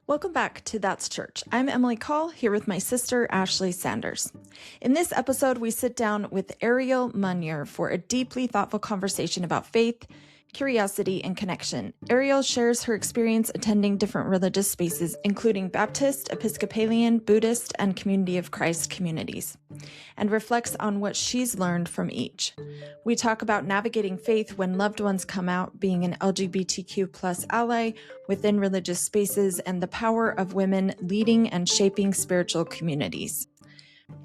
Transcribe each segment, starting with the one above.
Welcome back to That's Church. I'm Emily Call, here with my sister, Ashley Sanders. In this episode, we sit down with Ariel Munyer for a deeply thoughtful conversation about faith, curiosity, and connection. Ariel shares her experience attending different religious spaces, including Baptist, Episcopalian, Buddhist, and Community of Christ communities, and reflects on what she's learned from each. We talk about navigating faith when loved ones come out, being an LGBTQ plus ally within religious spaces, and the power of women leading and shaping spiritual communities.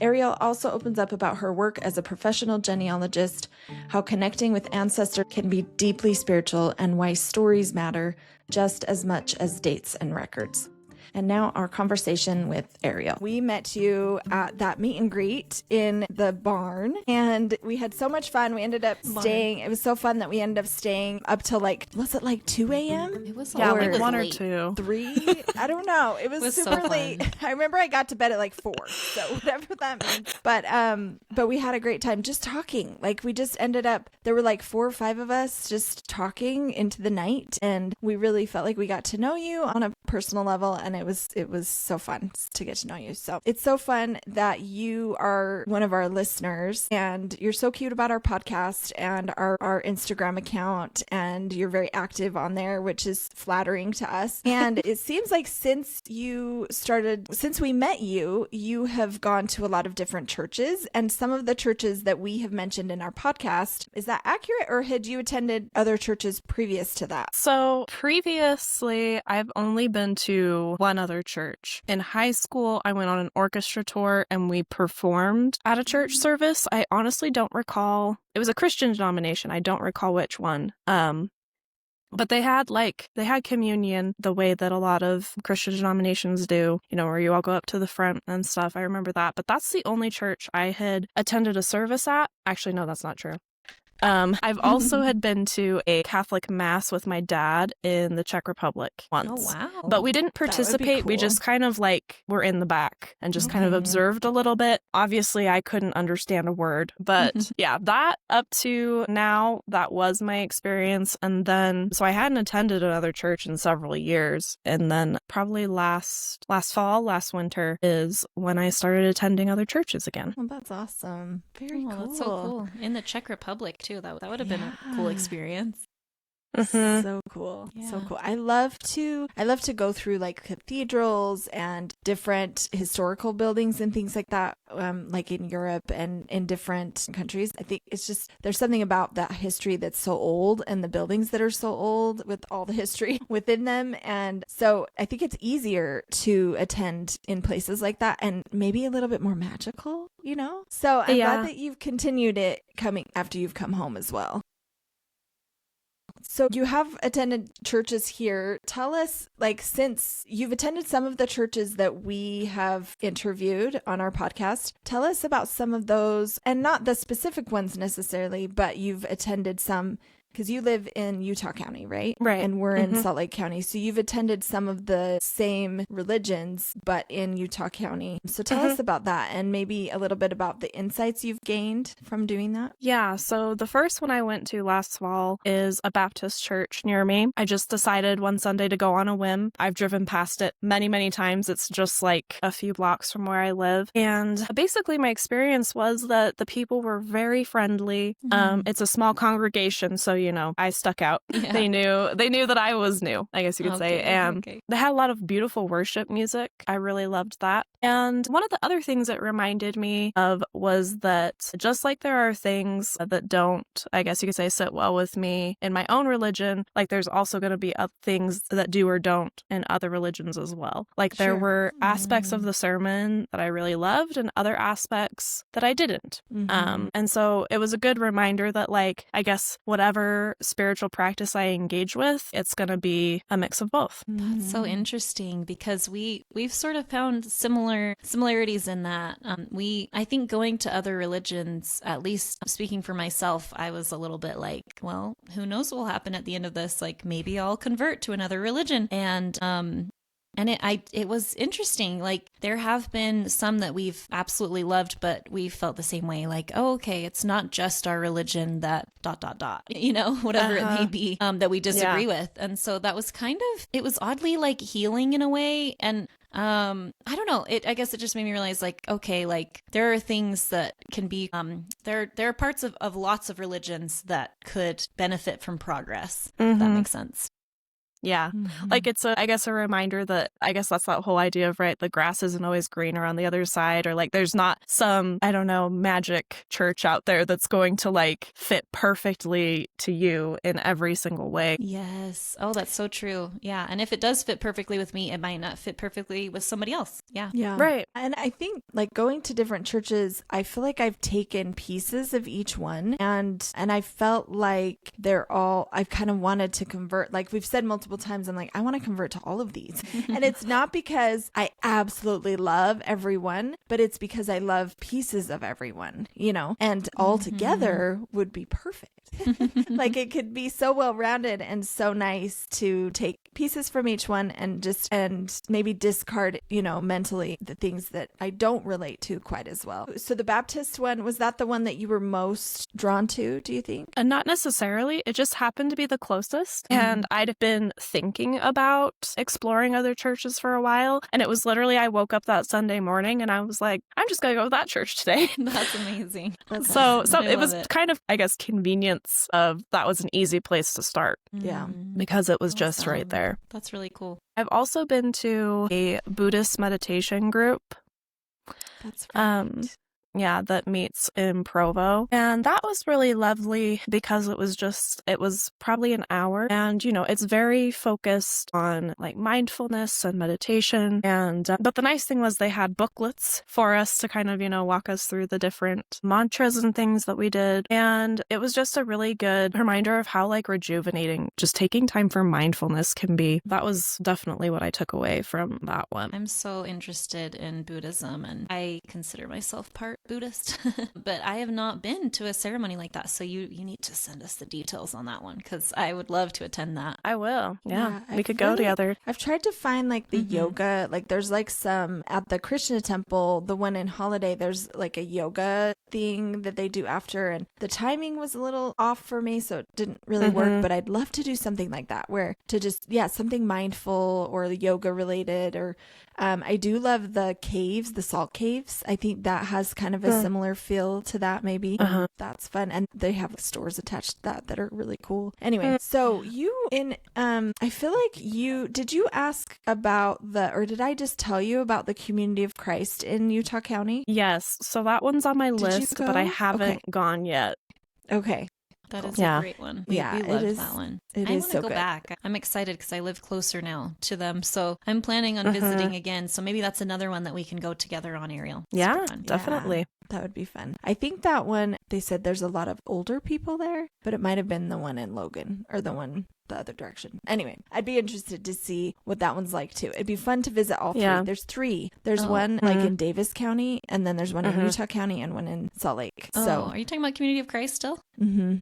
Ariel also opens up about her work as a professional genealogist, how connecting with ancestors can be deeply spiritual, and why stories matter just as much as dates and records. And now our conversation with Ariel. We met you at that meet and greet in the barn, and we had so much fun. We ended up staying. It was so fun that we ended up staying up till was it 2 a.m.? It was like 1 or 2. 3? I don't know. It was super so late. I remember I got to bed at 4, so whatever that means. But we had a great time just talking. We just ended up, there were 4 or 5 of us just talking into the night, and we really felt like we got to know you on a personal level, and it was so fun to get to know you. So it's so fun that you are one of our listeners, and you're so cute about our podcast and our Instagram account, and you're very active on there, which is flattering to us. And it seems like since we met you, you have gone to a lot of different churches, and some of the churches that we have mentioned in our podcast, is that accurate, or had you attended other churches previous to that? So previously, I've only been to one other church. In high school, I went on an orchestra tour and we performed at a church service. I honestly don't recall. It was a Christian denomination. I don't recall which one. But they had communion the way that a lot of Christian denominations do, where you all go up to the front and stuff. I remember that. But that's the only church I had attended a service at. Actually, no, that's not true. I've also had been to a Catholic mass with my dad in the Czech Republic once. Oh, wow. But we didn't participate. Cool. We just kind of were in the back and just kind of observed a little bit. Obviously, I couldn't understand a word. But yeah, that up to now, that was my experience. And then, so I hadn't attended another church in several years. And then probably last winter is when I started attending other churches again. Well, that's awesome. Very cool. That's so cool. In the Czech Republic, too. That would have been a cool experience. Mm-hmm. So cool. Yeah. So cool. I love to go through cathedrals and different historical buildings and things like that, in Europe and in different countries. I think it's just, there's something about that history that's so old, and the buildings that are so old with all the history within them. And so I think it's easier to attend in places like that, and maybe a little bit more magical, So I'm glad that you've continued it coming after you've come home as well. So you have attended churches here. Tell us, since you've attended some of the churches that we have interviewed on our podcast, tell us about some of those, and not the specific ones necessarily, but you've attended some, because you live in Utah County, right? Right. And we're in Salt Lake County. So you've attended some of the same religions, but in Utah County. So tell us about that, and maybe a little bit about the insights you've gained from doing that. Yeah, so the first one I went to last fall is a Baptist church near me. I just decided one Sunday to go on a whim. I've driven past it many, many times. It's just a few blocks from where I live. And basically my experience was that the people were very friendly. It's a small congregation, so I stuck out. Yeah. They knew that I was new, I guess you could say. And they had a lot of beautiful worship music. I really loved that. And one of the other things it reminded me of was that just like there are things that don't, I guess you could say, sit well with me in my own religion, there's also going to be things that do or don't in other religions as well. There were aspects of the sermon that I really loved and other aspects that I didn't. And so it was a good reminder that I guess whatever spiritual practice I engage with, it's going to be a mix of both. That's so interesting, because we've sort of found similarities in that. I think going to other religions, at least speaking for myself, I was a little bit well, who knows what will happen at the end of this? Maybe I'll convert to another religion. And And it was interesting. Like, there have been some that we've absolutely loved, but we felt the same way. Like, oh, okay, it's not just our religion that ... whatever it may be, that we disagree with. And so that was it was oddly like healing in a way. And I don't know. I guess it just made me realize, like, okay, like there are things that can be, there are parts of lots of religions that could benefit from progress. If that makes sense. Yeah. Like it's I guess a reminder that I guess that's that whole idea of, right, the grass isn't always greener on the other side, or like there's not some, I don't know, magic church out there that's going to like fit perfectly to you in every single way. Yes. Oh, that's so true. Yeah. And if it does fit perfectly with me, it might not fit perfectly with somebody else. Yeah. Yeah. Right. And I think like going to different churches, I feel like I've taken pieces of each one and I felt like I've kind of wanted to convert. Like we've said multiple times, I'm like, I want to convert to all of these. And it's not because I absolutely love everyone, but it's because I love pieces of everyone, and all together would be perfect. Like it could be so well rounded and so nice to take pieces from each one and maybe discard, mentally the things that I don't relate to quite as well. So the Baptist one, was that the one that you were most drawn to, do you think? And not necessarily. It just happened to be the closest. And I'd been thinking about exploring other churches for a while. And it was literally, I woke up that Sunday morning and I was like, I'm just going to go to that church today. That's amazing. So it was kind of, I guess, convenience of that was an easy place to start. Yeah. Because it was just right there. That's really cool. I've also been to a Buddhist meditation group. That's right. That meets in Provo. And that was really lovely because it was probably an hour. And, it's very focused on like mindfulness and meditation. And, but the nice thing was they had booklets for us to kind of, walk us through the different mantras and things that we did. And it was just a really good reminder of how like rejuvenating just taking time for mindfulness can be. That was definitely what I took away from that one. I'm so interested in Buddhism, and I consider myself part Buddhist, but I have not been to a ceremony like that. So you need to send us the details on that one, because I would love to attend that. I will. Yeah, we could go together. I've tried to find like the yoga, like there's like some at the Krishna temple, the one in Holiday, there's like a yoga thing that they do after, and the timing was a little off for me, so it didn't really work, but I'd love to do something like that where to just, something mindful or yoga related, or I do love the caves, the salt caves. I think that has kind of a similar feel to that, maybe. That's fun. And they have stores attached to that are really cool. Anyway, so I feel like did you ask about or did I just tell you about the Community of Christ in Utah County? Yes. So that one's on my list, but I haven't gone yet. Okay. That is a great one. We loved that one. I want to go back. I'm excited because I live closer now to them. So I'm planning on visiting again. So maybe that's another one that we can go together on, Ariel. Yeah, definitely. That would be fun. I think that one, they said there's a lot of older people there, but it might have been the one in Logan or the one the other direction. Anyway, I'd be interested to see what that one's like too. It'd be fun to visit all three. Yeah. There's three. There's one like in Davis County, and then there's one in Utah County and one in Salt Lake. So are you talking about Community of Christ still?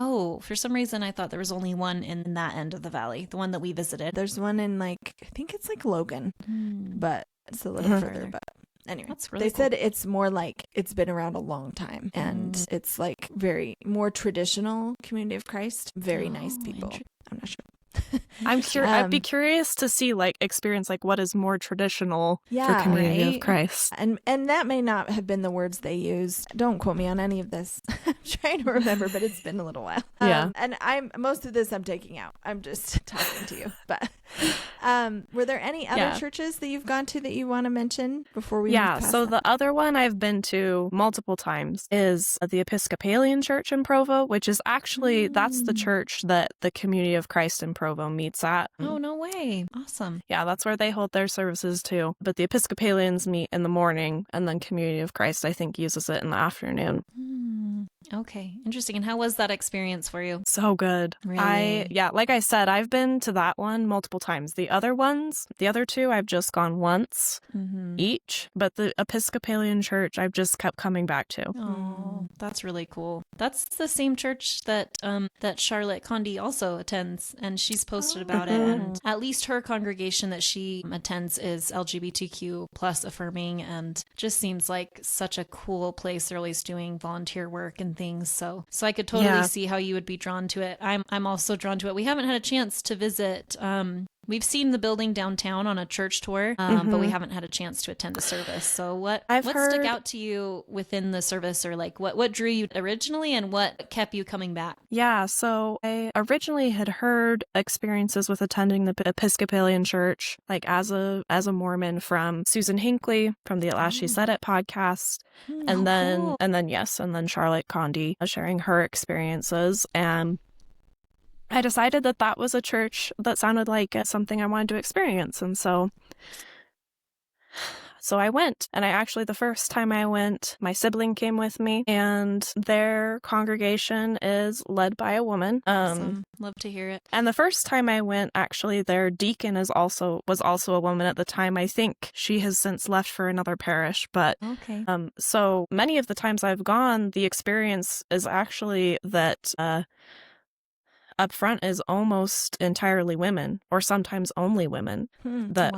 Oh, for some reason I thought there was only one in that end of the valley, the one that we visited. There's one in I think it's like Logan, but it's a little further. But anyway, they said it's more like it's been around a long time, and it's like very more traditional Community of Christ. Very nice people. I'm not sure. I'm curious. I'd be curious to see experience what is more traditional for Community of Christ. And that may not have been the words they used. Don't quote me on any of this. I'm trying to remember, but it's been a little while. And most of this I'm taking out. I'm just talking to you. But were there any other churches that you've gone to that you want to mention before we move past so that? The other one I've been to multiple times is the Episcopalian Church in Provo, which is actually that's the church that the Community of Christ in Provo meets at. Oh, no way. Awesome. Yeah, that's where they hold their services too. But the Episcopalians meet in the morning, and then Community of Christ, I think, uses it in the afternoon. Okay, interesting. And how was that experience for you? So good. Really? Like I said, I've been to that one multiple times. The other two, I've just gone once each, but the Episcopalian church, I've just kept coming back to. Oh, that's really cool. That's the same church that that Charlotte Condi also attends, and she's posted about it. And at least her congregation that she attends is LGBTQ plus affirming, and just seems like such a cool place. They're always doing volunteer work and things. So I could totally see how you would be drawn to it. I'm also drawn to it. We haven't had a chance to visit. We've seen the building downtown on a church tour, but we haven't had a chance to attend a service. So what stuck out to you within the service, or like what drew you originally and what kept you coming back? Yeah, so I originally had heard experiences with attending the Episcopalian church, like as a Mormon, from Susan Hinckley from the At Last She Said It podcast. And then Charlotte Condi sharing her experiences. And I decided that was a church that sounded like something I wanted to experience. And so I went. And the first time I went, my sibling came with me, and their congregation is led by a woman. Awesome. Love to hear it. And the first time I went, actually, their deacon was also a woman at the time. I think she has since left for another parish. But so many of the times I've gone, the experience is actually that up front is almost entirely women, or sometimes only women, that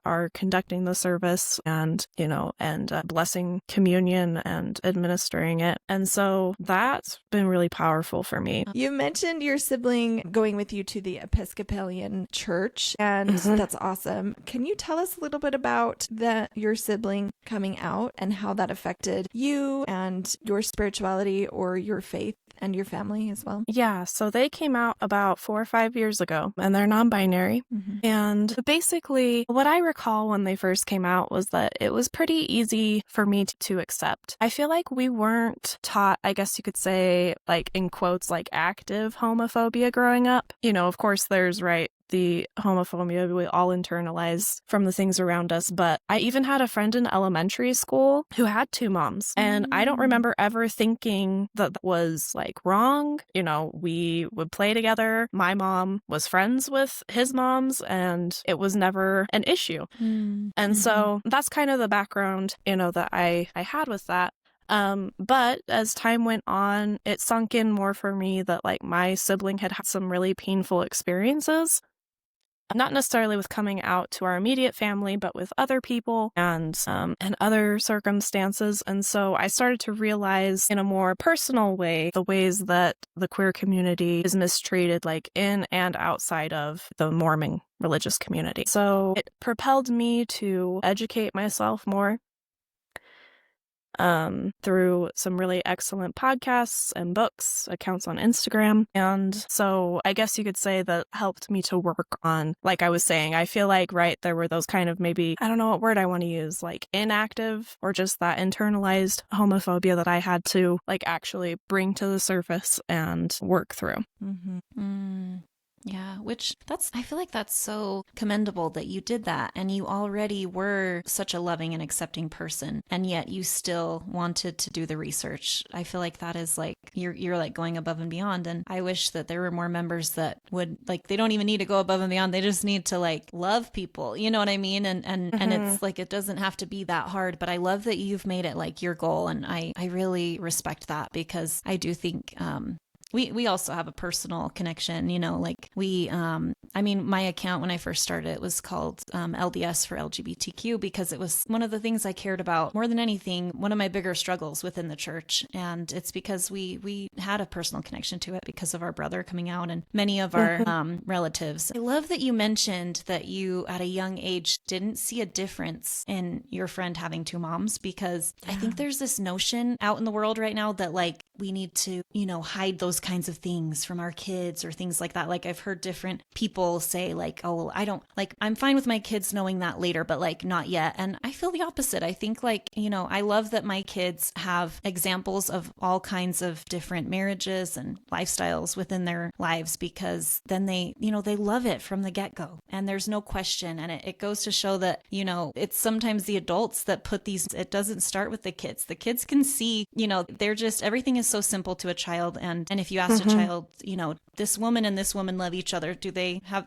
are conducting the service and blessing communion and administering it. And so that's been really powerful for me. You mentioned your sibling going with you to the Episcopalian church, and that's awesome. Can you tell us a little bit about your sibling coming out and how that affected you and your spirituality or your faith and your family as well? Yeah, so they came out about 4 or 5 years ago, and they're non-binary. And basically, what I recall when they first came out was that it was pretty easy for me to accept. I feel like we weren't taught, I guess you could say, like in quotes, like active homophobia growing up. Of course, there's the homophobia we all internalize from the things around us. But I even had a friend in elementary school who had 2 moms. And I don't remember ever thinking that was like wrong. We would play together. My mom was friends with his moms, and it was never an issue. And so that's kind of the background, that I had with that. But as time went on, it sunk in more for me that like my sibling had some really painful experiences. Not necessarily with coming out to our immediate family, but with other people and other circumstances. And so I started to realize in a more personal way the ways that the queer community is mistreated, like in and outside of the Mormon religious community. So it propelled me to educate myself more through some really excellent podcasts and books, accounts on Instagram. And so I guess you could say that helped me to work on, like I was saying, I feel like, there were those kind of maybe, I don't know what word I want to use, like inactive or just that internalized homophobia that I had to like actually bring to the surface and work through. Yeah, I feel like that's so commendable that you did that, and you already were such a loving and accepting person, and yet you still wanted to do the research. I feel like that is like, you're like going above and beyond, and I wish that there were more members that would, like, they don't even need to go above and beyond, they just need to like love people, you know what I mean? And it's like, it doesn't have to be that hard, but I love that you've made it like your goal, and I really respect that, because I do think, we also have a personal connection, like my account when I first started, it was called LDS for LGBTQ, because it was one of the things I cared about more than anything, one of my bigger struggles within the church. And it's because we had a personal connection to it because of our brother coming out and many of our relatives. I love that you mentioned that you at a young age didn't see a difference in your friend having 2 moms, because I think there's this notion out in the world right now that like we need to, hide those kinds of things from our kids or things like that. Like I've heard different people people say like, oh, well, I don't like, I'm fine with my kids knowing that later, but like not yet. And I feel the opposite. I think like, I love that my kids have examples of all kinds of different marriages and lifestyles within their lives, because then they love it from the get-go and there's no question. And it goes to show that, it's sometimes the adults that put these, it doesn't start with the kids. The kids can see, they're just, everything is so simple to a child. And if you ask a child, this woman and this woman love each other,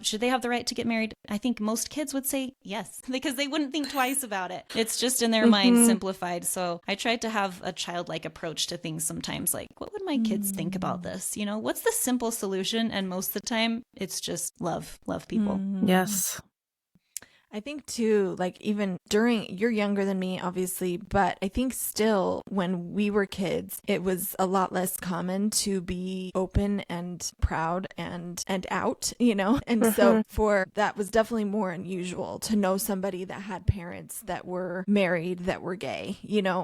should they have the right to get married? I think most kids would say yes, because they wouldn't think twice about it. It's just in their mind simplified. So I tried to have a childlike approach to things sometimes, like, what would my kids think about this? What's the simple solution? And most of the time, it's just love people. Yes. I think too, like even you're younger than me, obviously, but I think still when we were kids, it was a lot less common to be open and proud and out, and so that was definitely more unusual to know somebody that had parents that were married, that were gay,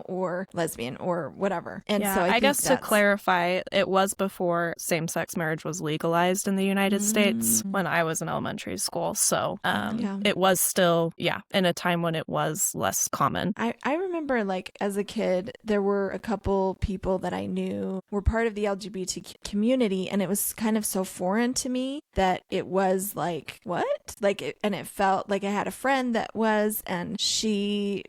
or lesbian or whatever. And so I guess to clarify, it was before same-sex marriage was legalized in the United States when I was in elementary school. So it was still, in a time when it was less common. I remember like as a kid, there were a couple people that I knew were part of the LGBTQ community, and it was kind of so foreign to me that it was like, what? And it felt like I had a friend that was, and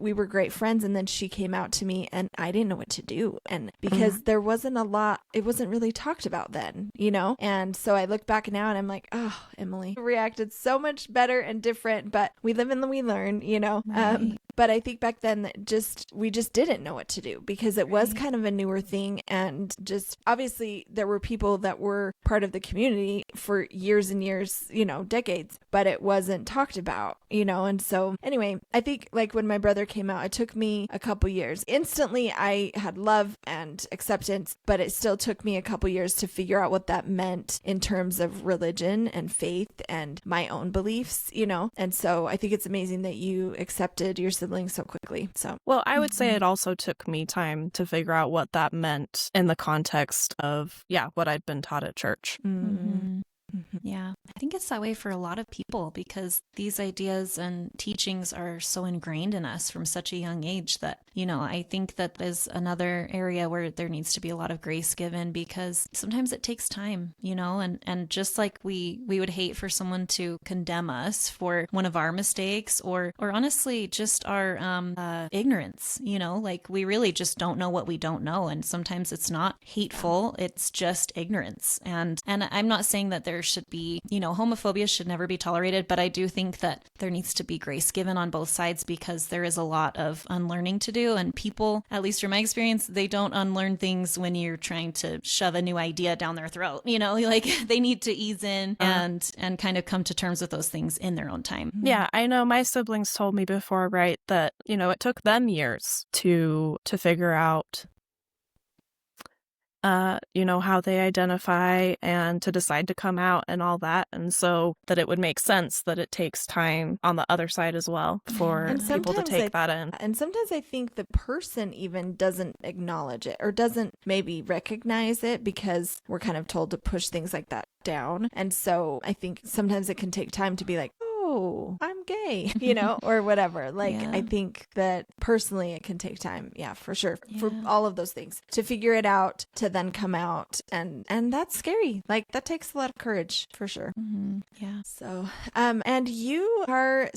we were great friends, and then she came out to me and I didn't know what to do. And because there wasn't a lot, it wasn't really talked about then, And so I look back now and I'm like, oh, Emily reacted so much better and different, but we live and we learn, Right. But I think back then that we just didn't know what to do, because it was kind of a newer thing. And just obviously there were people that were part of the community for years and years, decades, but it wasn't talked about, And so anyway, I think like when my brother came out, it took me a couple years. Instantly I had love and acceptance, but it still took me a couple years to figure out what that meant in terms of religion and faith and my own beliefs, And so I think it's amazing that you accepted your siblings so quickly. So, well, I would say it also took me time to figure out what that meant in the context of, what I'd been taught at church. Yeah, I think it's that way for a lot of people, because these ideas and teachings are so ingrained in us from such a young age that, I think that is another area where there needs to be a lot of grace given, because sometimes it takes time, and just like we would hate for someone to condemn us for one of our mistakes or honestly just our ignorance, like we really just don't know what we don't know. And sometimes it's not hateful, it's just ignorance. And I'm not saying that there should be, homophobia should never be tolerated, but I do think that there needs to be grace given on both sides, because there is a lot of unlearning to do. And people, at least from my experience, they don't unlearn things when you're trying to shove a new idea down their throat, like they need to ease in and kind of come to terms with those things in their own time. Yeah, I know my siblings told me before, right, that, it took them years to figure out how they identify and to decide to come out and all that. And so that it would make sense that it takes time on the other side as well for people to take that in. And sometimes I think the person even doesn't acknowledge it or doesn't maybe recognize it, because we're kind of told to push things like that down. And so I think sometimes it can take time to be like, oh, I'm gay, or whatever. I think that personally it can take time. Yeah, for sure. For all of those things to figure it out, to then come out. And that's scary. That takes a lot of courage for sure. Yeah. So, and you are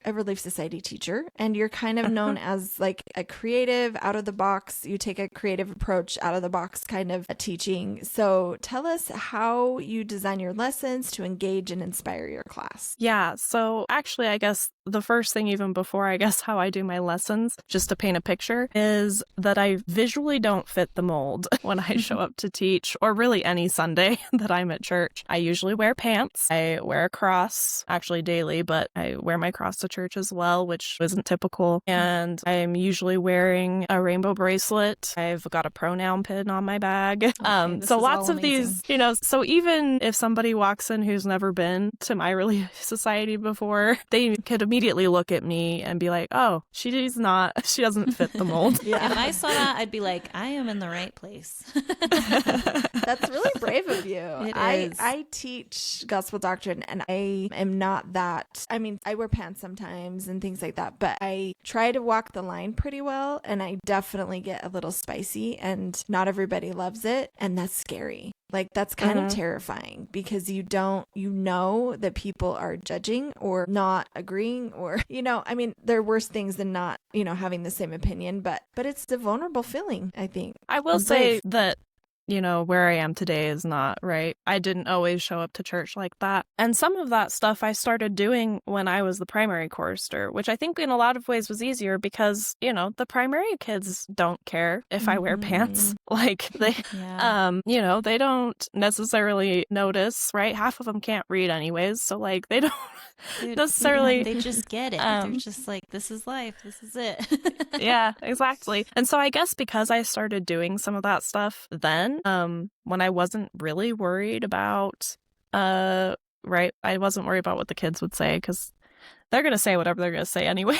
a Relief Society teacher, and you're kind of known as like a creative, out of the box. You take a creative approach, out of the box kind of a teaching. So tell us how you design your lessons to engage and inspire your class. Yeah, so actually, I guess the first thing, even before how I do my lessons, just to paint a picture, is that I visually don't fit the mold when I show up to teach, or really any Sunday that I'm at church. I usually wear pants. I wear a cross, actually daily, but I wear my cross to church as well, which isn't typical. And I'm usually wearing a rainbow bracelet. I've got a pronoun pin on my bag. So lots of these, so even if somebody walks in who's never been to my Relief Society before, they could immediately look at me and be like, oh, she doesn't fit the mold. Yeah. If I saw that, I'd be like, I am in the right place. That's really brave of you. It is. I teach gospel doctrine, and I am not that. I mean, I wear pants sometimes and things like that, but I try to walk the line pretty well, and I definitely get a little spicy, and not everybody loves it, and that's scary. Like, that's kind of terrifying, because you know that people are judging or not agreeing, or, I mean, there are worse things than not, having the same opinion, but it's a vulnerable feeling, I think. I will say that, where I am today is not right. I didn't always show up to church like that. And some of that stuff I started doing when I was the primary chorister, which I think in a lot of ways was easier because, the primary kids don't care if I wear pants. Like, they, they don't necessarily notice, right? Half of them can't read anyways. So, like, they don't necessarily... They just get it. They're just like, this is life. This is it. Yeah, exactly. And so I guess because I started doing some of that stuff then, when I wasn't really worried about, I wasn't worried about what the kids would say, because they're going to say whatever they're going to say anyway.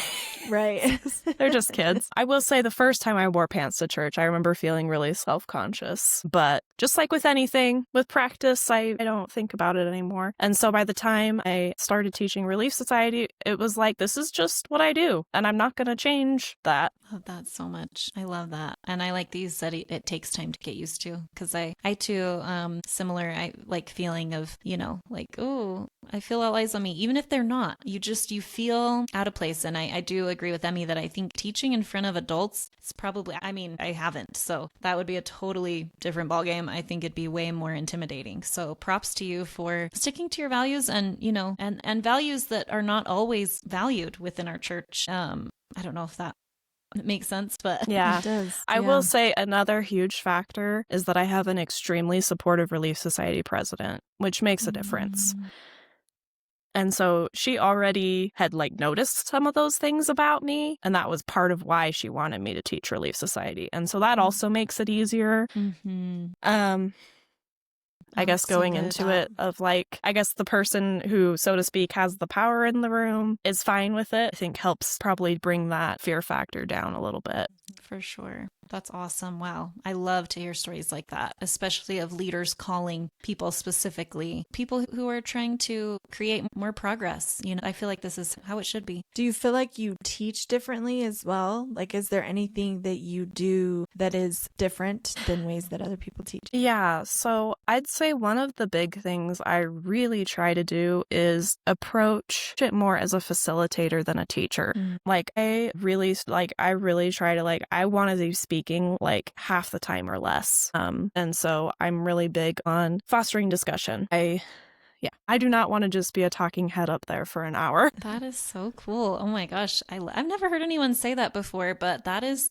Right. They're just kids. I will say the first time I wore pants to church, I remember feeling really self-conscious. But just like with anything, with practice, I don't think about it anymore. And so by the time I started teaching Relief Society, it was like, this is just what I do, and I'm not going to change that. I love that so much. I love that. And I like that you said it takes time to get used to, because I too, similar, I like feeling of, like, oh, I feel all eyes on me, even if they're not. You feel out of place. And I do agree with Emmy that I think teaching in front of adults is probably, I haven't. So that would be a totally different ballgame. I think it'd be way more intimidating. So props to you for sticking to your values and, and values that are not always valued within our church. I don't know if that makes sense, but yeah, it does. I will say another huge factor is that I have an extremely supportive Relief Society president, which makes a difference. And so she already had noticed some of those things about me, and that was part of why she wanted me to teach Relief Society. And so that also makes it easier. I guess going into it of I guess the person who, so to speak, has the power in the room is fine with it, I think helps probably bring that fear factor down a little bit. For sure. That's awesome. Wow. I love to hear stories like that, especially of leaders calling people specifically, people who are trying to create more progress. I feel like this is how it should be. Do you feel like you teach differently as well? Like, is there anything that you do that is different than ways that other people teach? Yeah. So I'd say one of the big things I really try to do is approach it more as a facilitator than a teacher. I really try to I want to do speaking half the time or less. And so I'm really big on fostering discussion. I do not want to just be a talking head up there for an hour. That is so cool. Oh my gosh. I've never heard anyone say that before, but that is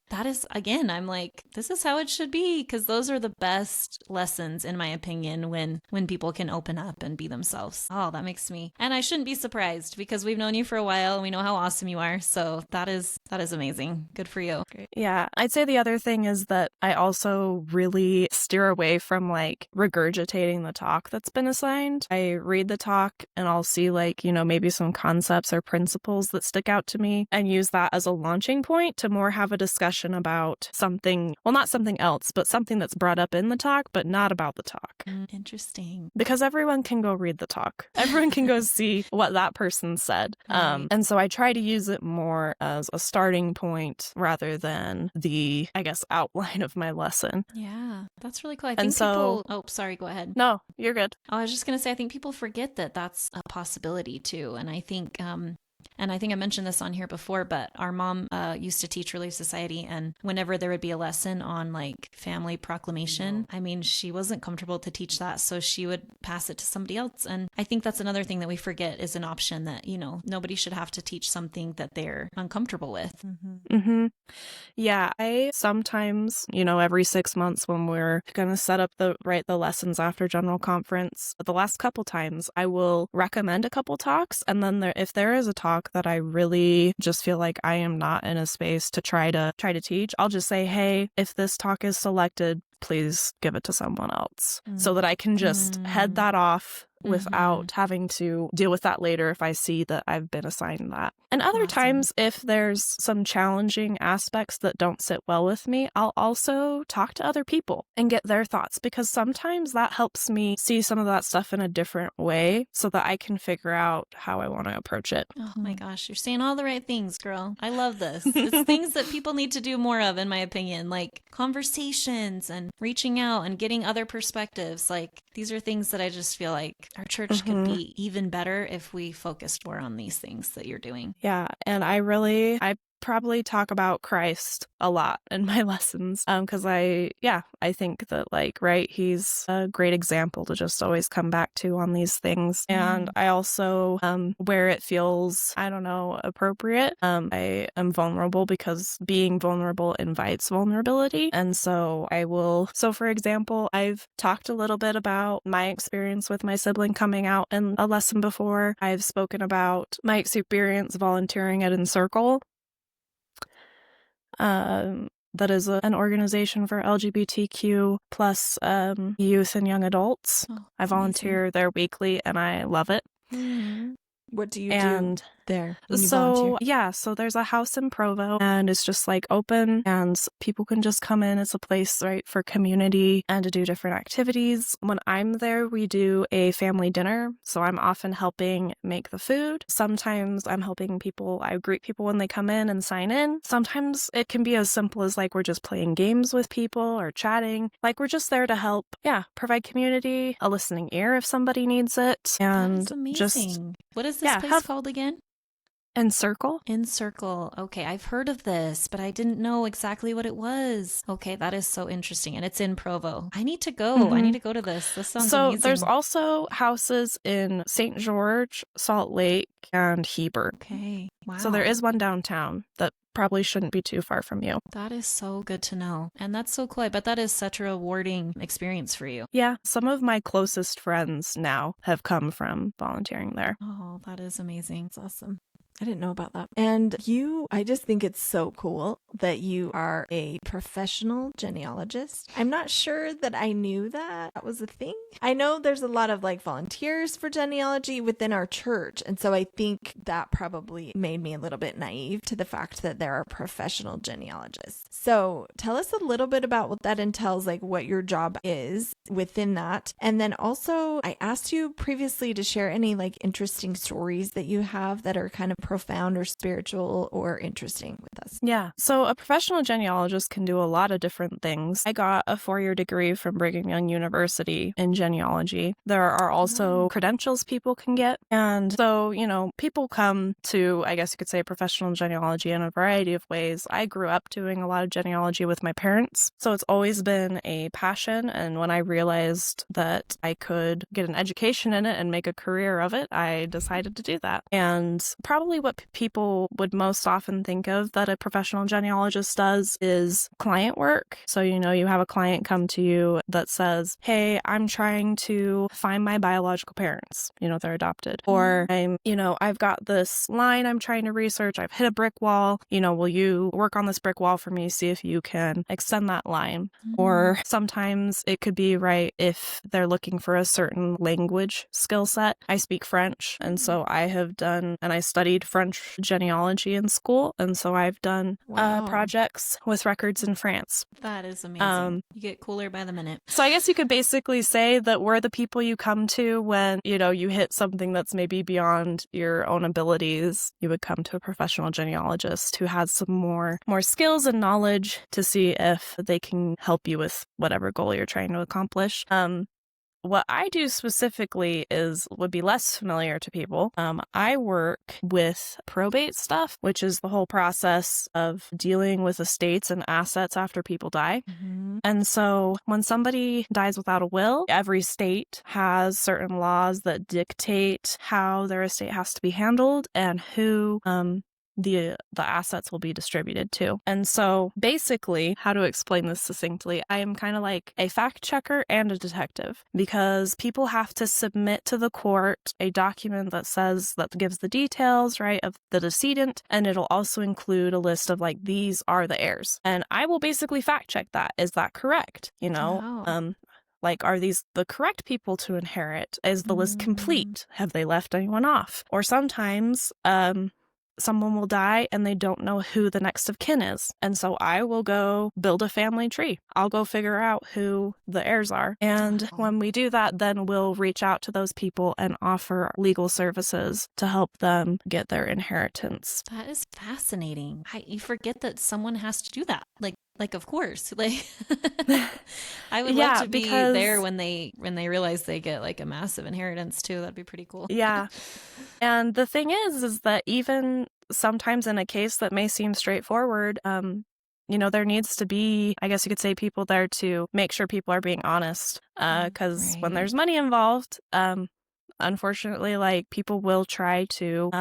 again, I'm like, this is how it should be, because those are the best lessons, in my opinion, when people can open up and be themselves. Oh, that makes me, and I shouldn't be surprised, because we've known you for a while and we know how awesome you are. So that is amazing. Good for you. Great. Yeah. I'd say the other thing is that I also really steer away from regurgitating the talk that's been assigned. I read the talk and I'll see maybe some concepts or principles that stick out to me, and use that as a launching point to more have a discussion about something, well, not something else, but something that's brought up in the talk, but not about the talk. Interesting. Because everyone can go read the talk. Everyone can go see what that person said. Right. And so I try to use it more as a starting point rather than the, I guess, outline of my lesson. Yeah, that's really cool. I think people... Oh, sorry, go ahead. No, you're good. Oh, I was just going to say, I think people forget that that's a possibility too. And I think I mentioned this on here before, but our mom used to teach Relief Society, and whenever there would be a lesson on family proclamation, she wasn't comfortable to teach that, so she would pass it to somebody else. And I think that's another thing that we forget is an option, that nobody should have to teach something that they're uncomfortable with. Yeah, I sometimes, every 6 months when we're gonna set up the lessons after general conference, the last couple times I will recommend a couple talks, and then if there is a talk that I really just feel like I am not in a space to try to teach, I'll just say, hey, if this talk is selected, please give it to someone else, so that I can just head that off without having to deal with that later if I see that I've been assigned that. And other times, if there's some challenging aspects that don't sit well with me, I'll also talk to other people and get their thoughts, because sometimes that helps me see some of that stuff in a different way so that I can figure out how I want to approach it. Oh my gosh, you're saying all the right things, girl. I love this. It's things that people need to do more of, in my opinion, like conversations and reaching out and getting other perspectives. Like, these are things that I just feel like our church could be even better if we focused more on these things that you're doing. Yeah, and I probably talk about Christ a lot in my lessons, because I think that, like, right, he's a great example to just always come back to on these things. And I also, where it feels, I don't know, appropriate, I am vulnerable, because being vulnerable invites vulnerability. And so for example, I've talked a little bit about my experience with my sibling coming out in a lesson before. I've spoken about my experience volunteering at Encircle. That is an organization for LGBTQ plus youth and young adults. I volunteer there weekly, and I love it. What do you do there when you so volunteer? So there's a house in Provo, and it's just like open, and people can just come in. It's a place, right, for community and to do different activities. When I'm there, we do a family dinner, so I'm often helping make the food. Sometimes I'm helping people. I greet people when they come in and sign in. Sometimes it can be as simple as, like, we're just playing games with people or chatting. Like, we're just there to help, provide community, a listening ear if somebody needs it. And that's amazing. What is this place called again? Encircle. Encircle. Okay, I've heard of this, but I didn't know exactly what it was. Okay, that is so interesting. And it's in Provo. I need to go. I need to go to this. This sounds amazing. So there's also houses in St. George, Salt Lake, and Heber. Okay. Wow. So there is one downtown that probably shouldn't be too far from you. That is so good to know. And that's so cool. I bet that is such a rewarding experience for you. Yeah, some of my closest friends now have come from volunteering there. Oh, that is amazing. That's awesome. I didn't know about that. And I just think it's so cool that you are a professional genealogist. I'm not sure that I knew that was a thing. I know there's a lot of, like, volunteers for genealogy within our church. And so I think that probably made me a little bit naive to the fact that there are professional genealogists. So tell us a little bit about what that entails, like what your job is within that. And then also, I asked you previously to share any, like, interesting stories that you have that are kind of profound or spiritual or interesting with us. Yeah. So a professional genealogist can do a lot of different things. I got a 4-year degree from Brigham Young University in genealogy. There are also credentials people can get. And so, people come to, I guess you could say, professional genealogy in a variety of ways. I grew up doing a lot of genealogy with my parents, so it's always been a passion. And when I realized that I could get an education in it and make a career of it, I decided to do that. And probably what people would most often think of that a professional genealogist does is client work. So, you have a client come to you that says, hey, I'm trying to find my biological parents, they're adopted. Or I've got this line I'm trying to research. I've hit a brick wall. Will you work on this brick wall for me? See if you can extend that line. Or sometimes it could be, right, if they're looking for a certain language skill set. I speak French. And so I have done, and I studied French genealogy in school, and so I've done projects with records in France. That is amazing. You get cooler by the minute. So I guess you could basically say that we're the people you come to when, you hit something that's maybe beyond your own abilities. You would come to a professional genealogist who has some more skills and knowledge to see if they can help you with whatever goal you're trying to accomplish. What I do specifically would be less familiar to people. I work with probate stuff, which is the whole process of dealing with estates and assets after people die. And so when somebody dies without a will, every state has certain laws that dictate how their estate has to be handled and who the assets will be distributed to. And so basically, how to explain this succinctly, I am kind of like a fact checker and a detective, because people have to submit to the court a document that gives the details, right, of the decedent, and it'll also include a list of, like, these are the heirs. And I will basically fact check that. Is that correct? Wow. Like, are these the correct people to inherit? Is the list complete? Have they left anyone off? Or sometimes, someone will die and they don't know who the next of kin is. And so I will go build a family tree. I'll go figure out who the heirs are. And when we do that, then we'll reach out to those people and offer legal services to help them get their inheritance. That is fascinating. You forget that someone has to do that. Like of course, like I would love to be there when they realize they get like a massive inheritance too. That'd be pretty cool. Yeah. And the thing is that even sometimes in a case that may seem straightforward, there needs to be, I guess you could say, people there to make sure people are being honest. Because when there's money involved, unfortunately, like people will try to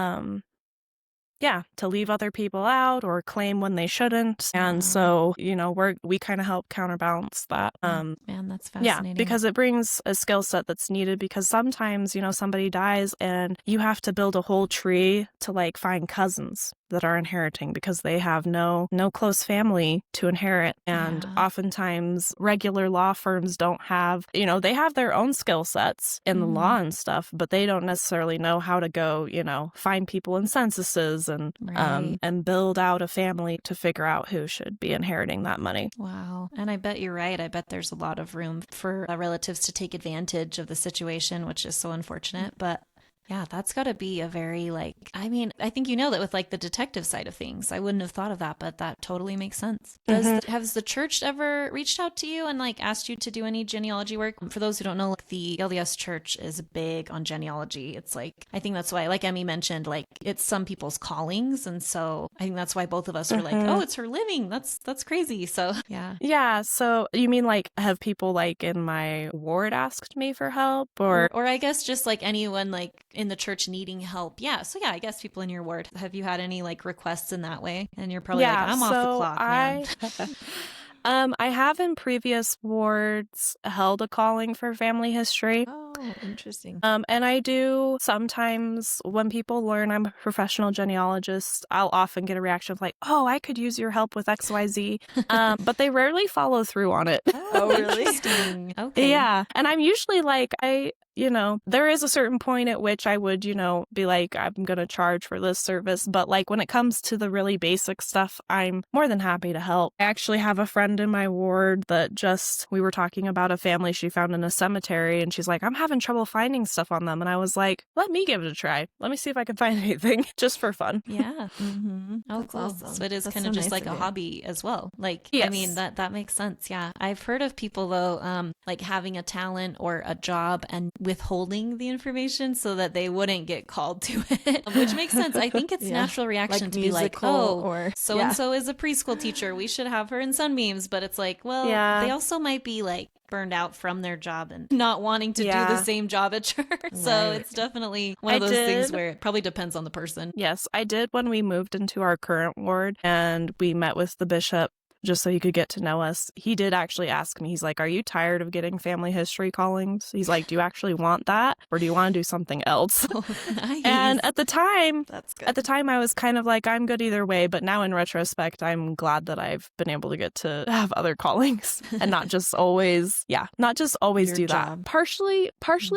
to leave other people out or claim when they shouldn't. And so, we kind of help counterbalance that. Man, that's fascinating. Yeah, because it brings a skill set that's needed, because sometimes, somebody dies and you have to build a whole tree to like find cousins that are inheriting because they have no close family to inherit. And oftentimes regular law firms don't have, they have their own skill sets in the law and stuff, but they don't necessarily know how to go, find people in censuses and build out a family to figure out who should be inheriting that money. Wow. And I bet you're right. I bet there's a lot of room for relatives to take advantage of the situation, which is so unfortunate. But yeah, that's got to be a very I think that with like the detective side of things, I wouldn't have thought of that, but that totally makes sense. Has the church ever reached out to you and like asked you to do any genealogy work? For those who don't know, like the LDS church is big on genealogy. It's like, I think that's why, like Emmy mentioned, like it's some people's callings. And so I think that's why both of us were like, oh, it's her living. That's crazy. So yeah. Yeah. So you mean like, have people like in my ward asked me for help or I guess just like anyone like in the church needing help. Yeah. So yeah, I guess people in your ward. Have you had any like requests in that way? And you're probably like, I'm off the clock, man. I have in previous wards held a calling for family history. Oh, interesting. And I do sometimes when people learn I'm a professional genealogist, I'll often get a reaction of like, oh, I could use your help with XYZ. But they rarely follow through on it. Oh, really? Interesting. Okay. Yeah. And I'm usually like, there is a certain point at which I would, be like, I'm going to charge for this service. But like when it comes to the really basic stuff, I'm more than happy to help. I actually have a friend in my ward that we were talking about a family she found in a cemetery. And she's like, I'm having trouble finding stuff on them. And I was like, let me give it a try. Let me see if I can find anything just for fun. Yeah. Oh, cool. Awesome. So it is kind of just like a hobby as well. Like, yes. I mean, that makes sense. Yeah. I've heard of people though, like having a talent or a job and withholding the information so that they wouldn't get called to it, which makes sense. I think it's natural reaction like to be like, oh, so-and-so is a preschool teacher. We should have her in Sunbeams. But it's like, well, they also might be like burned out from their job and not wanting to do the same job at church. So it's definitely one of those things where it probably depends on the person. Yes, I did when we moved into our current ward and we met with the bishop just so he could get to know us. He did actually ask me, he's like, are you tired of getting family history callings? He's like, do you actually want that? Or do you want to do something else? Oh, nice. And at the time, that's good. At the time I was kind of like, I'm good either way. But now in retrospect, I'm glad that I've been able to get to have other callings and not just always do that. Partially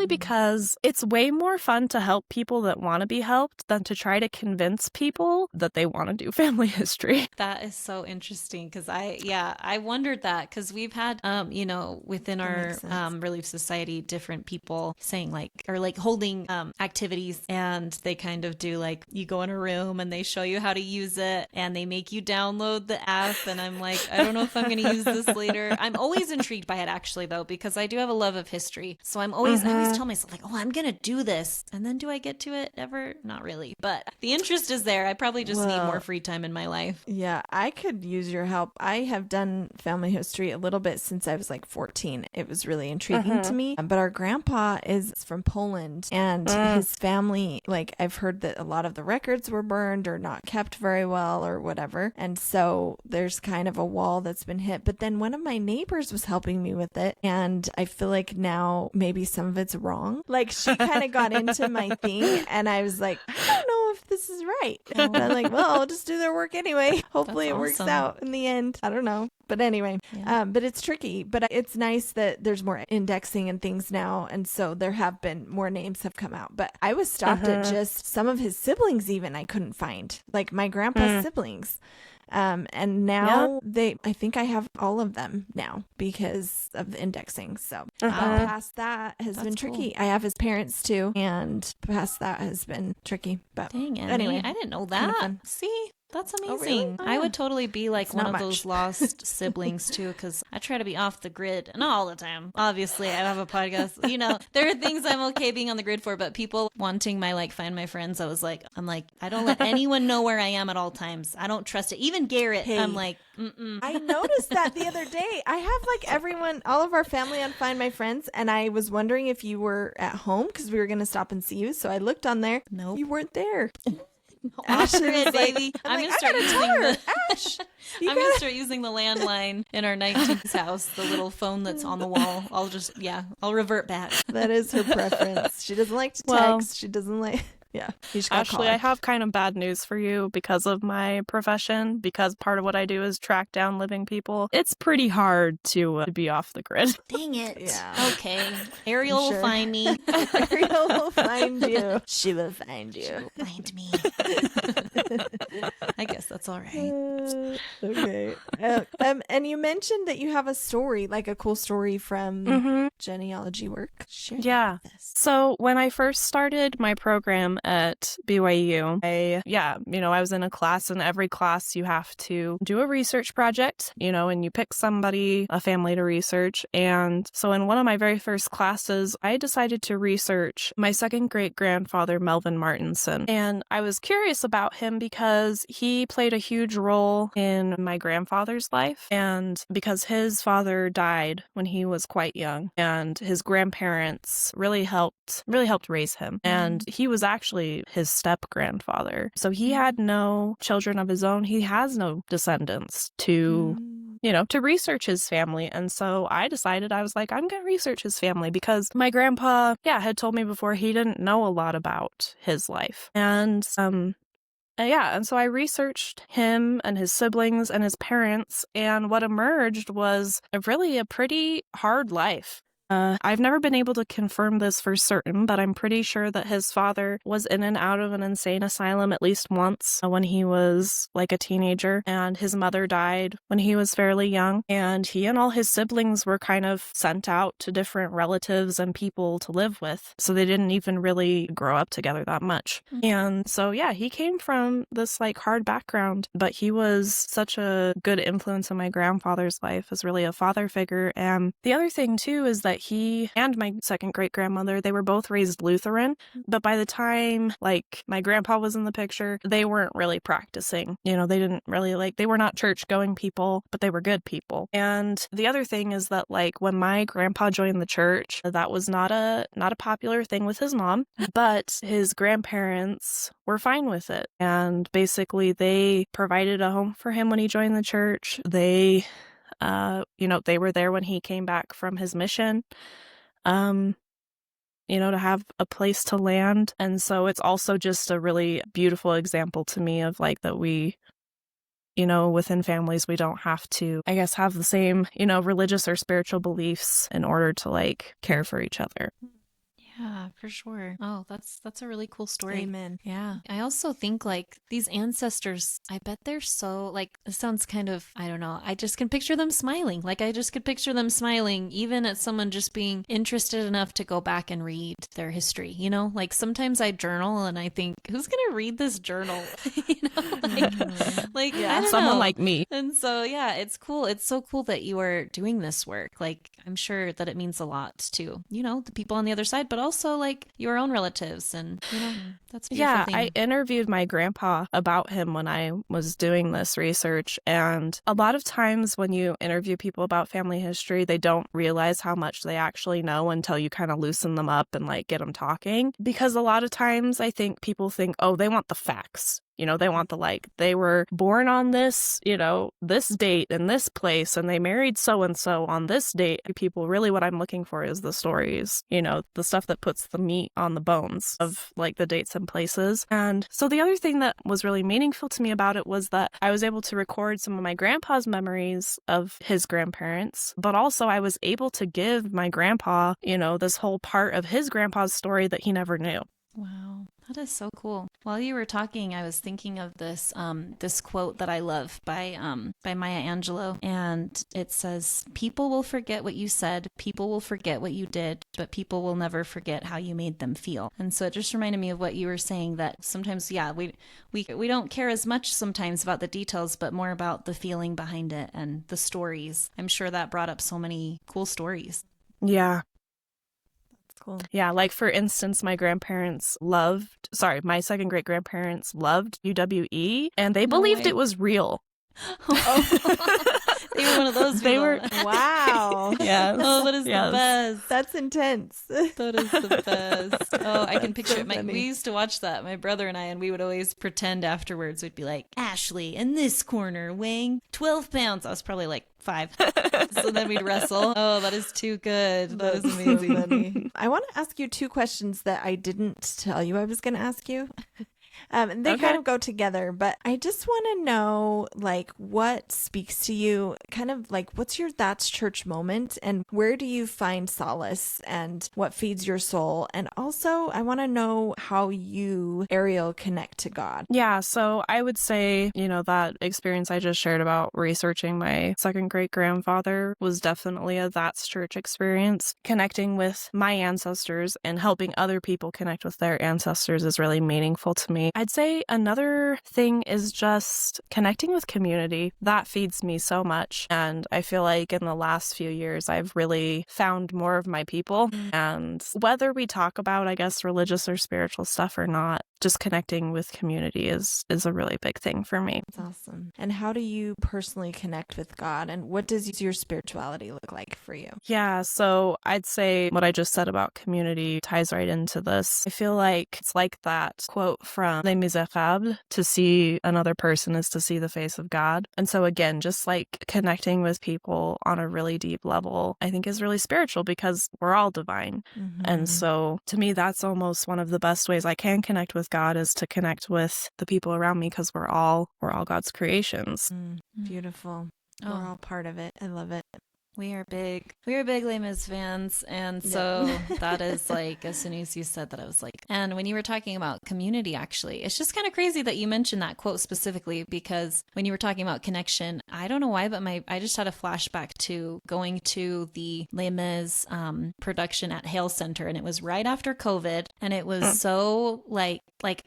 because it's way more fun to help people that want to be helped than to try to convince people that they want to do family history. That is so interesting because I wondered that because we've had, within our Relief Society, different people saying like holding activities, and they kind of do like, you go in a room and they show you how to use it and they make you download the app. And I'm like, I don't know if I'm going to use this later. I'm always intrigued by it actually though, because I do have a love of history. So I always tell myself like, oh, I'm going to do this. And then do I get to it ever? Not really. But the interest is there. I probably just need more free time in my life. Yeah, I could use your help. I have done family history a little bit since I was like 14. It was really intriguing to me. But our grandpa is from Poland, and his family, like I've heard that a lot of the records were burned or not kept very well or whatever. And so there's kind of a wall that's been hit. But then one of my neighbors was helping me with it. And I feel like now maybe some of it's wrong. Like she kind of got into my thing and I was like, I don't know if this is right. And I'm like, well, I'll just do their work anyway. Hopefully That's it works awesome. out in the end. I don't know. But anyway, Yeah. but it's tricky. But it's nice that there's more indexing and things now. And so there have been more names have come out. But I was stopped at just some of his siblings even I couldn't find. Like my grandpa's siblings. And now I think I have all of them now because of the indexing. So past that has been tricky. Cool. I have his parents too. And past that has been tricky. But Dang, Emmy, anyway, I didn't know kind of that. fun. See? That's Oh, amazing. really? Oh, I yeah. would totally be like It's one not of those much. lost siblings too, because I try to be off the grid, not all the time. Obviously, I have a podcast. You know, there are things I'm okay being on the grid for, but people wanting my like find my friends, I'm like, I don't let anyone know where I am at all times. I don't trust it. Even Garrett, Hey. I'm like, mm-mm. I noticed that the other day. I have like everyone, all of our family on Find My Friends, and I was wondering if you were at home because we were going to stop and see you. So I looked on there. Nope. You weren't there. Off Ashley grid, was like- baby. I'm I'm like, gonna I start gotta tell using her, the Ash, you I'm gonna gotta- start using the landline in our 19th house, the little phone that's on the wall. I'll revert back. That is her preference. She doesn't like to Well- text. She doesn't like. Yeah. You just gotta call Ashley, her. I have kind of bad news for you because of my profession, because part of what I do is track down living people. It's pretty hard to be off the grid. Dang it. Yeah. Okay. Ariel I'm will sure. find me. Ariel will find you. She will find She you. will find me. I guess that's all right. Okay. And you mentioned that you have a story, like a cool story from Mm-hmm. genealogy work. Share that Yeah. with us. So when I first started my program at BYU, I was in a class, and every class you have to do a research project, and you pick somebody, a family to research. And so in one of my very first classes, I decided to research my second great grandfather, Melvin Martinson. And I was curious about him because he played a huge role in my grandfather's life. And because his father died when he was quite young, and his grandparents really helped raise him. And he was actually his step grandfather. So he had no children of his own. He has no descendants to research his family. And so I decided, I was like, I'm going to research his family because my grandpa, had told me before he didn't know a lot about his life. And so I researched him and his siblings and his parents, and what emerged was a pretty hard life. I've never been able to confirm this for certain, but I'm pretty sure that his father was in and out of an insane asylum at least once when he was like a teenager, and his mother died when he was fairly young, and he and all his siblings were kind of sent out to different relatives and people to live with, so they didn't even really grow up together that much. And so, he came from this like hard background, but he was such a good influence in my grandfather's life as really a father figure. And the other thing too is that he and my second great grandmother, they were both raised Lutheran, but by the time like my grandpa was in the picture, they weren't really practicing. They didn't really they were not church going people, but they were good people. And the other thing is that like when my grandpa joined the church, that was not a popular thing with his mom, but his grandparents were fine with it. And basically they provided a home for him when he joined the church. They they were there when he came back from his mission, to have a place to land. And so it's also just a really beautiful example to me of like that we, within families, we don't have to, I guess, have the same, religious or spiritual beliefs in order to like care for each other. Yeah, for sure. Oh, that's a really cool story. Amen. Yeah. I also think like these ancestors, I bet they're so like, it sounds kind of, I don't know, I just can picture them smiling. Like I just could picture them smiling even at someone just being interested enough to go back and read their history, Like sometimes I journal and I think, who's going to read this journal? Like I don't Someone know. like me. And so, it's cool. It's so cool that you are doing this work. Like, I'm sure that it means a lot to, the people on the other side, but also like your own relatives. And, that's a beautiful thing. I interviewed my grandpa about him when I was doing this research. And a lot of times when you interview people about family history, they don't realize how much they actually know until you kind of loosen them up and like get them talking. Because a lot of times I think people think, oh, they want the facts. They want they were born on this, this date in this place, and they married so-and-so on this date. People, really what I'm looking for is the stories, the stuff that puts the meat on the bones of the dates and places. And so the other thing that was really meaningful to me about it was that I was able to record some of my grandpa's memories of his grandparents, but also I was able to give my grandpa, this whole part of his grandpa's story that he never knew. Wow, that is so cool. While you were talking, I was thinking of this this quote that I love by Maya Angelou, and it says, "People will forget what you said, people will forget what you did, but people will never forget how you made them feel." And so it just reminded me of what you were saying, that sometimes, we don't care as much sometimes about the details, but more about the feeling behind it and the stories. I'm sure that brought up so many cool stories. Yeah. Cool. Yeah, for instance, my second great grandparents loved UWE, and they believed it was real. They were one of those people. They were. Wow. Yes. Oh, that is the best. That's intense. That is the best. Oh, I can picture so it. We used to watch that, my brother and I, and we would always pretend afterwards. We'd be like, Ashley in this corner weighing 12 pounds. I was probably 5. So then we'd wrestle. Oh, that is too good. That is amazing. So funny. I want to ask you 2 questions that I didn't tell you I was going to ask you. And they kind of go together, but I just want to know, what speaks to you, kind of what's your That's Church moment, and where do you find solace, and what feeds your soul? And also, I want to know how you, Ariel, connect to God. Yeah, so I would say, that experience I just shared about researching my second great grandfather was definitely a That's Church experience. Connecting with my ancestors and helping other people connect with their ancestors is really meaningful to me. I'd say another thing is just connecting with community. That feeds me so much. And I feel like in the last few years, I've really found more of my people. And whether we talk about, I guess, religious or spiritual stuff or not, just connecting with community is a really big thing for me. That's awesome. And how do you personally connect with God? And what does your spirituality look like for you? Yeah, so I'd say what I just said about community ties right into this. I feel like it's like that quote from Les Miserables, to see another person is to see the face of God. And so again, just connecting with people on a really deep level, I think is really spiritual because we're all divine. Mm-hmm. And so to me, that's almost one of the best ways I can connect with God, is to connect with the people around me, because we're all God's creations. Beautiful. We're all part of it. I love it. We are big Les Mis fans, and so that is as soon as you said that, I was and when you were talking about community, actually, it's just kind of crazy that you mentioned that quote specifically, because when you were talking about connection, I don't know why, but I just had a flashback to going to the Les Mis production at Hale Center, and it was right after COVID, and it was so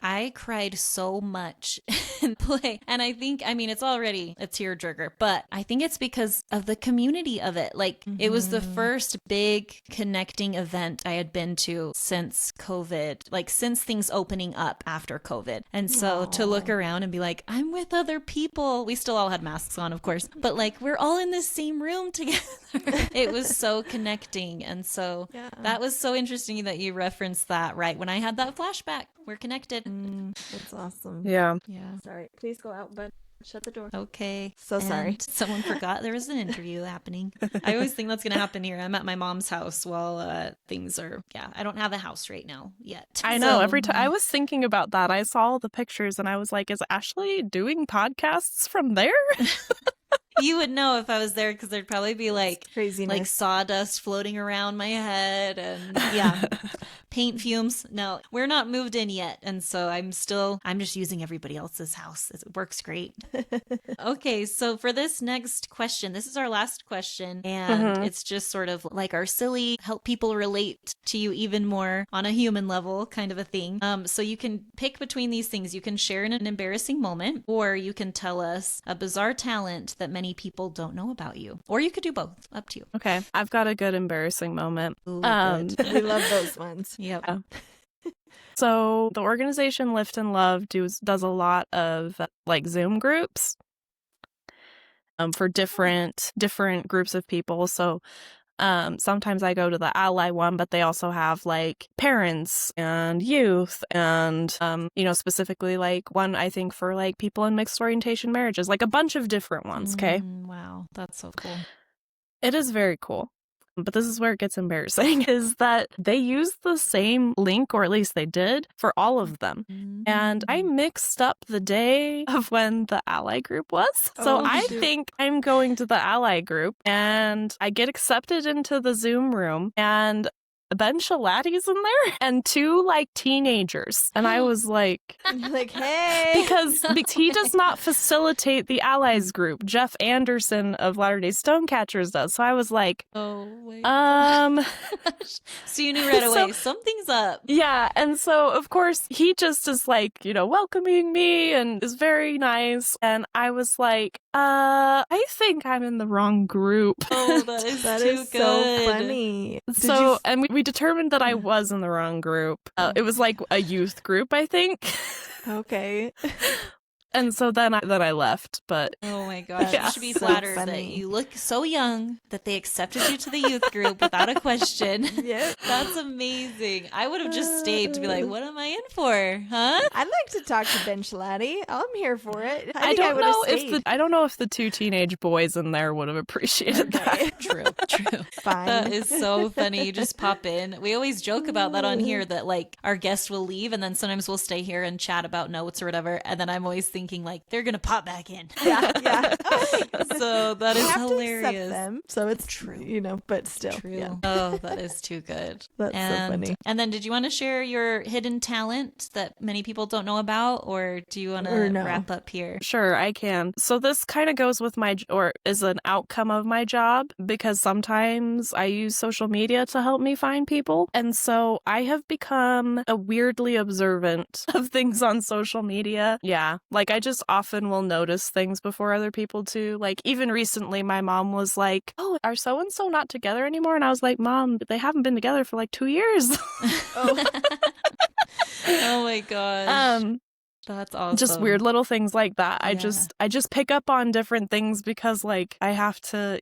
I cried so much in play, and I think, it's already a tearjerker, but I think it's because of the community of it. It was the first big connecting event I had been to since COVID, since things opening up after COVID. And so to look around and be I'm with other people. We still all had masks on, of course, but we're all in the same room together. It was so connecting. And so that was so interesting that you referenced that right when I had that flashback. We're connected. That's awesome. Yeah. Sorry. Please go out, bud. Shut the door. Okay. So sorry. And someone forgot there was an interview happening. I always think that's going to happen here. I'm at my mom's house while things are, I don't have a house right now yet. I know. Every time I was thinking about that, I saw all the pictures and I was like, is Ashley doing podcasts from there? You would know if I was there, because there'd probably be craziness, sawdust floating around my head, and paint fumes. No, we're not moved in yet, and so I'm just using everybody else's house. It works great. Okay, so for this next question, this is our last question, and it's just sort of our silly, help people relate to you even more on a human level kind of a thing. So you can pick between these things. You can share an embarrassing moment, or you can tell us a bizarre talent that many people don't know about you, or you could do both. Up to you. Okay, I've got a good embarrassing moment. Ooh, good. We love those ones. Yep. So the organization Lift and Love does a lot of Zoom groups for different groups of people. So Sometimes I go to the ally one, but they also have like parents and youth and, specifically like one, I think, for like people in mixed orientation marriages, like a bunch of different ones. Okay. Wow. That's so cool. It is very cool. But this is where it gets embarrassing, is that they use the same link, or at least they did, for all of them. And I mixed up the day of when the ally group was. So I think I'm going to the ally group, and I get accepted into the Zoom room, and Ben Shalatti's in there, and two like teenagers. And I was like, hey. because he does not facilitate the allies group. Jeff Anderson of Latter-day Stonecatchers does. So I was like, oh wait. So you knew right away, something's up. Yeah. And so of course he just is like, welcoming me and is very nice. And I was like, I think I'm in the wrong group. Oh, that is too good. So funny. And we determined that I was in the wrong group. It was like a youth group, I think. Okay. And so then I left, but... Oh my gosh, you should be flattered that you look so young that they accepted you to the youth group without a question. Yep. That's amazing. I would have just stayed to be like, what am I in for, huh? I'd like to talk to Ben Shalatti. I'm here for it. I don't know if the two teenage boys in there would have appreciated that. True. Fine. That is so funny. You just pop in. We always joke about that on here, that like our guest will leave and then sometimes we'll stay here and chat about notes or whatever. And then I'm always thinking like, they're going to pop back in. Yeah. So that is hilarious. To accept them, so it's true, but still. True. Yeah. Oh, that is too good. That's so funny. And then did you want to share your hidden talent that many people don't know about, or do you want to wrap up here? Sure, I can. So this kind of goes with is an outcome of my job, because sometimes I use social media to help me find people. And so I have become a weirdly observant of things on social media. Yeah. Like I just often will notice things before other people do. Like even recently, my mom was like, "Oh, are so-and-so not together anymore?" And I was like, "Mom, they haven't been together for like 2 years." Oh my gosh. That's awesome. Just weird little things like that. Yeah. I just pick up on different things because like I have to,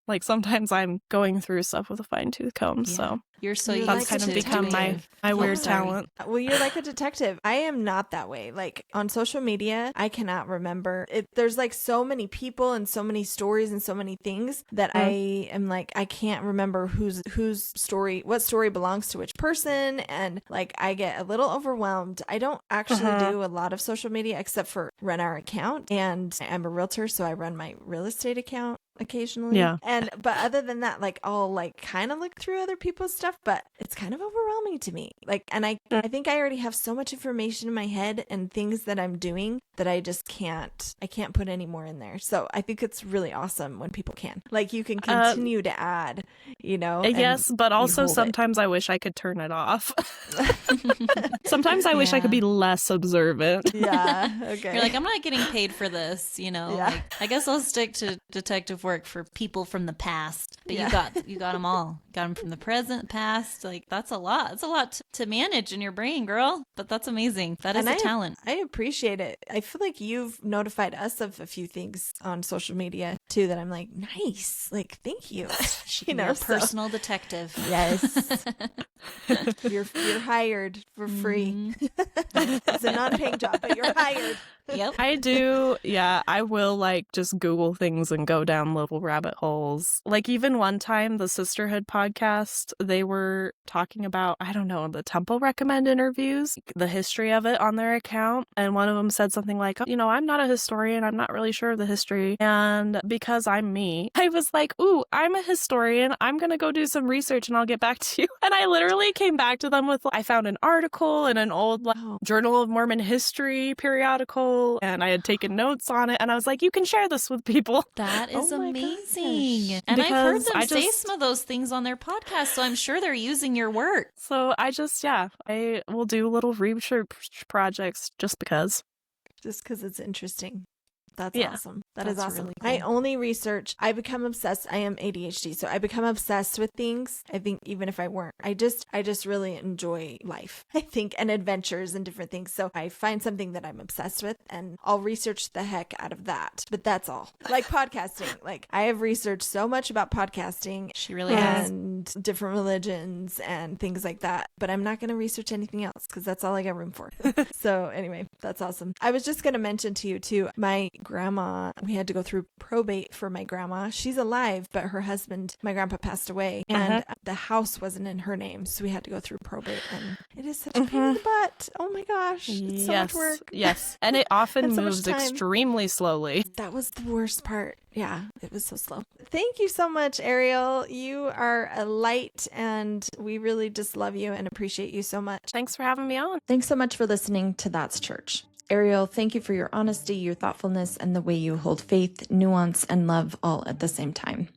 like sometimes I'm going through stuff with a fine-tooth comb. Yeah. So you're that's like kind of become my weird talent. Well, you're like a detective. I am not that way. Like on social media, I cannot remember. There's like so many people and so many stories and so many things that I am like, I can't remember what story belongs to which person. And like, I get a little overwhelmed. I don't actually do a lot of social media except for run our account. And I'm a realtor, so I run my real estate account occasionally. Yeah. But other than that, like I'll like kind of look through other people's stuff, but it's kind of overwhelming to me. Like, and I think I already have so much information in my head and things that I'm doing that I just can't put any more in there. So I think it's really awesome when people can. Like you can continue to add, Yes, but also sometimes I wish I could turn it off. Sometimes I wish I could be less observant. Yeah. Okay. You're like, I'm not getting paid for this, Yeah. Like, I guess I'll stick to detective work for people from the past. But you got them all. Got them from the present, past. Like that's a lot. It's a lot to manage in your brain, girl. But that's amazing. That is a talent. I appreciate it. I feel like you've notified us of a few things on social media too that I'm like, nice. Like, thank you. You're personal detective. Yes. You're hired for free. It's a non-paying job, but you're hired. Yep. I do. Yeah, I will like just Google things and go down little rabbit holes. Like even one time the Sisterhood podcast, they were talking about, I don't know, the Temple Recommend interviews, the history of it on their account. And one of them said something like, I'm not a historian. I'm not really sure of the history. And because I'm me, I was like, ooh, I'm a historian. I'm going to go do some research and I'll get back to you. And I literally came back to them with, I found an article in an old Journal of Mormon History periodical. And I had taken notes on it, and I was like, you can share this with people. That is amazing. And I've heard them say some of those things on their podcast, so I'm sure they're using your work. So I will do little research projects just because. Just because it's interesting. That's Yeah, awesome. That is that's awesome. really I cool. only research, I become obsessed. I am ADHD, so I become obsessed with things. I think even if I weren't, I just really enjoy life, I think, and adventures and different things. So I find something that I'm obsessed with and I'll research the heck out of that. But that's all. Like podcasting. Like I have researched so much about podcasting She really has. and different religions and things like that. But I'm not going to research anything else because that's all I got room for. So anyway, that's awesome. I was just going to mention to you too, my grandma, we had to go through probate for my grandma. She's alive, but her husband, my grandpa, passed away and the house wasn't in her name. So we had to go through probate and it is such a pain in the butt. Oh my gosh. It's so much work. Yes. And it often And so much moves time. extremely slowly. That was the worst part. Yeah, it was so slow. Thank you so much, Ariel. You are a light and we really just love you and appreciate you so much. Thanks for having me on. Thanks so much for listening to That's Church. Ariel, thank you for your honesty, your thoughtfulness, and the way you hold faith, nuance, and love all at the same time.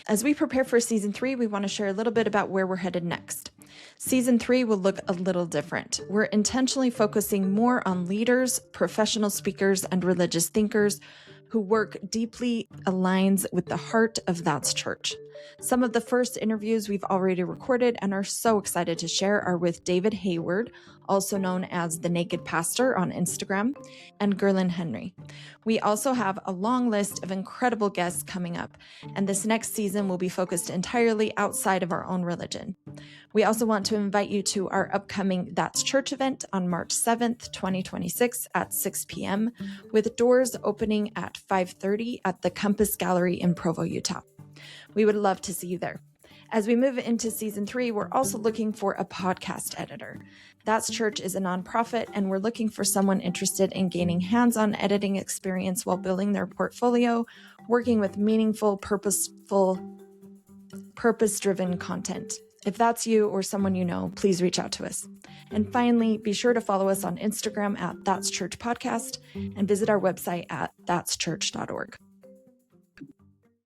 As we prepare for season 3, we want to share a little bit about where we're headed next. Season 3 will look a little different. We're intentionally focusing more on leaders, professional speakers, and religious thinkers who work deeply aligns with the heart of That's Church. Some of the first interviews we've already recorded and are so excited to share are with David Hayward, also known as The Naked Pastor on Instagram, and Gerlin Henry. We also have a long list of incredible guests coming up, and this next season will be focused entirely outside of our own religion. We also want to invite you to our upcoming That's Church event on March 7th, 2026 at 6 p.m., with doors opening at 5:30 at the Compass Gallery in Provo, Utah. We would love to see you there. As we move into season 3, we're also looking for a podcast editor. That's Church is a nonprofit, and we're looking for someone interested in gaining hands-on editing experience while building their portfolio, working with meaningful, purpose-driven content. If that's you or someone you know, please reach out to us. And finally, be sure to follow us on Instagram at That's Church Podcast and visit our website at thatschurch.org.